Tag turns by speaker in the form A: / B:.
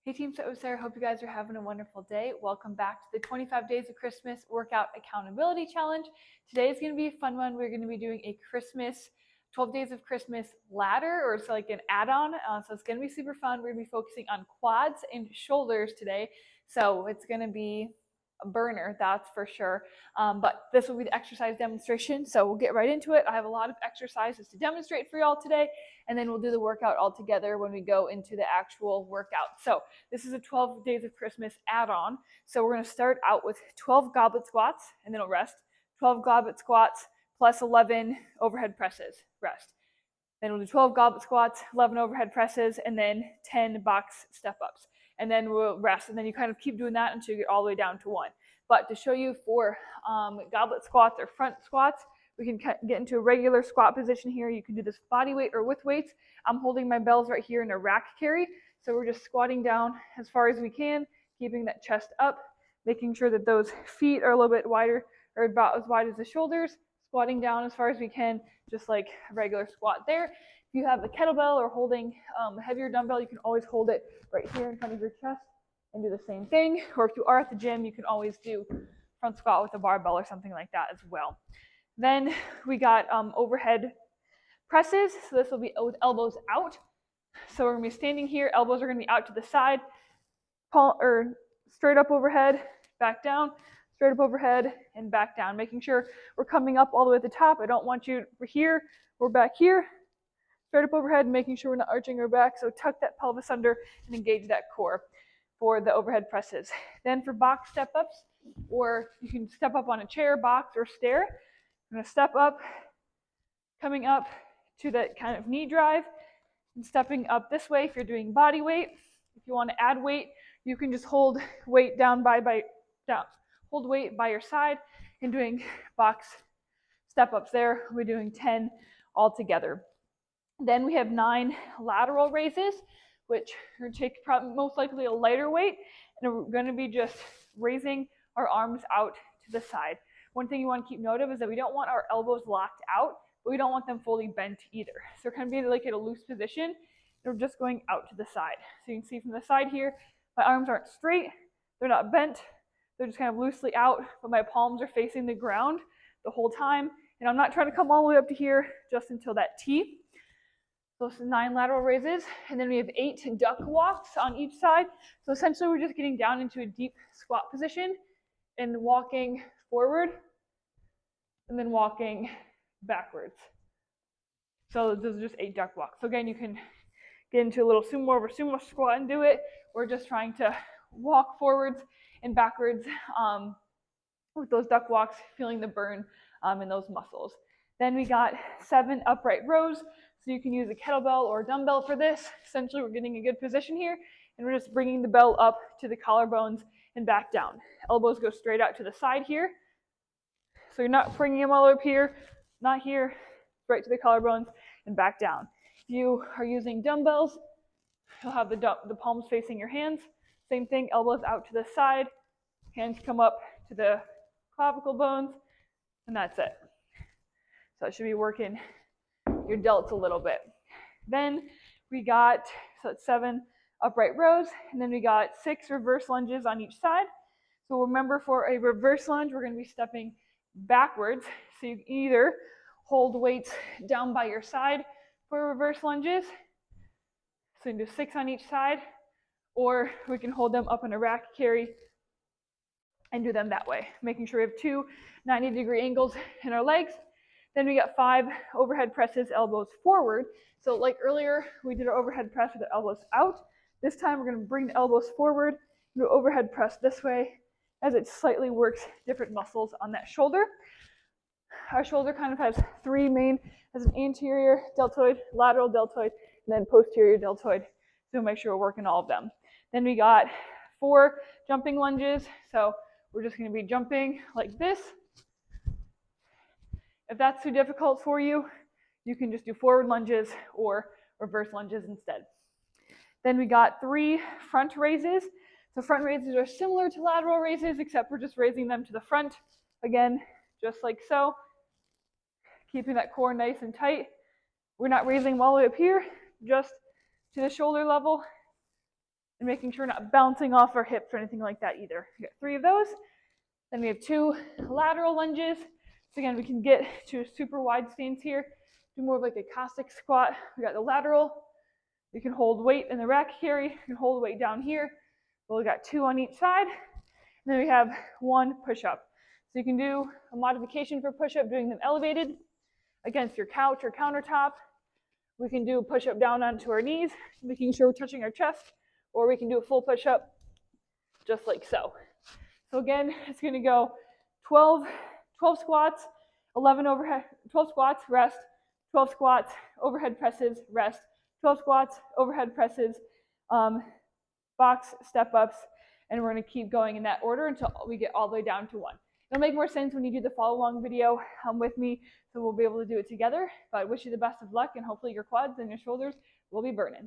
A: Hey Team Set with Sarah, hope you guys are having a wonderful day. Welcome back to the 25 Days of Christmas Workout Accountability Challenge. Today is going to be a fun one. We're going to be doing a 12 Days of Christmas ladder, or it's like an add-on. So it's going to be super fun. We're going to be focusing on quads and shoulders today. So it's going to be a burner, that's for sure. But this will be the exercise demonstration. So we'll get right into it. I have a lot of exercises to demonstrate for y'all today, and then we'll do the workout all together when we go into the actual workout. So this is a 12 Days of Christmas add-on. So we're going to start out with 12 goblet squats, and then we'll rest. 12 goblet squats plus 11 overhead presses, rest. Then we'll do 12 goblet squats, 11 overhead presses, and then 10 box step-ups. And then we'll rest, and then you kind of keep doing that until you get all the way down to 1. But to show you for goblet squats or front squats, we can get into a regular squat position here. You can do this body weight or with weights. I'm holding my bells right here in a rack carry. So we're just squatting down as far as we can, keeping that chest up, making sure that those feet are a little bit wider or about as wide as the shoulders, squatting down as far as we can, just like a regular squat there. If you have a kettlebell or holding a heavier dumbbell, you can always hold it right here in front of your chest and do the same thing. Or if you are at the gym, you can always do front squat with a barbell or something like that as well. Then we got overhead presses. So this will be with elbows out. So we're going to be standing here. Elbows are going to be out to the side, or straight up overhead, back down, straight up overhead, and back down. Making sure we're coming up all the way at the top. I don't want you, we're here, we're back here, straight up overhead, making sure we're not arching our back. So tuck that pelvis under and engage that core for the overhead presses. Then for box step-ups, or you can step up on a chair, box, or stair. I'm going to step up, coming up to that kind of knee drive, and stepping up this way if you're doing body weight. If you want to add weight, you can just hold weight down hold weight by your side and doing box step-ups there. We're doing 10 all together. Then we have 9 lateral raises, which are going to take most likely a lighter weight, and we're going to be just raising our arms out to the side. One thing you want to keep note of is that we don't want our elbows locked out, but we don't want them fully bent either. So we're kind of being like in a loose position, and we're just going out to the side. So you can see from the side here, my arms aren't straight, they're not bent, they're just kind of loosely out, but my palms are facing the ground the whole time, and I'm not trying to come all the way up to here just until that T. So this is 9 lateral raises, and then we have 8 duck walks on each side. So essentially we're just getting down into a deep squat position and walking forward and then walking backwards. So those are just 8 duck walks. So again, you can get into a little sumo over sumo squat and do it. We're just trying to walk forwards and backwards with those duck walks, feeling the burn in those muscles. Then we got 7 upright rows. So you can use a kettlebell or a dumbbell for this. Essentially, we're getting a good position here, and we're just bringing the bell up to the collarbones and back down. Elbows go straight out to the side here. So you're not bringing them all up here, not here, right to the collarbones and back down. If you are using dumbbells, you'll have the palms facing your hands. Same thing, elbows out to the side, hands come up to the clavicle bones, and that's it. So it should be working your delts a little bit. Then we got, so it's 7 upright rows, and then we got 6 reverse lunges on each side. So remember, for a reverse lunge, we're going to be stepping backwards. So you can either hold weights down by your side for reverse lunges, so you can do 6 on each side, or we can hold them up in a rack carry and do them that way, making sure we have 2 90-degree angles in our legs. Then we got 5 overhead presses, elbows forward. So like earlier, we did our overhead press with the elbows out. This time we're going to bring the elbows forward, do overhead press this way, as it slightly works different muscles on that shoulder. Our shoulder kind of has 3 main, as an anterior deltoid, lateral deltoid, and then posterior deltoid. So make sure we're working all of them. Then we got 4 jumping lunges. So we're just going to be jumping like this. If that's too difficult for you, you can just do forward lunges or reverse lunges instead. Then we got 3 front raises. So front raises are similar to lateral raises, except we're just raising them to the front. Again, just like so. Keeping that core nice and tight. We're not raising them all the way up here, just to the shoulder level and making sure we're not bouncing off our hips or anything like that either. We got 3 of those. Then we have 2 lateral lunges. So again, we can get to a super wide stance here, do more of like a Cossack squat. We got the lateral. You can hold weight in the rack carry. You can hold weight down here. But we got 2 on each side. And then we have 1 push-up. So you can do a modification for push-up, doing them elevated against your couch or countertop. We can do a push-up down onto our knees, making sure we're touching our chest, or we can do a full push-up just like so. So again, it's going to go 12 squats, 11 overhead, 12 squats, rest, 12 squats, overhead presses, rest, 12 squats, overhead presses, box step-ups, and we're going to keep going in that order until we get all the way down to 1. It'll make more sense when you do the follow-along video with me, so we'll be able to do it together. But I wish you the best of luck, and hopefully your quads and your shoulders will be burning.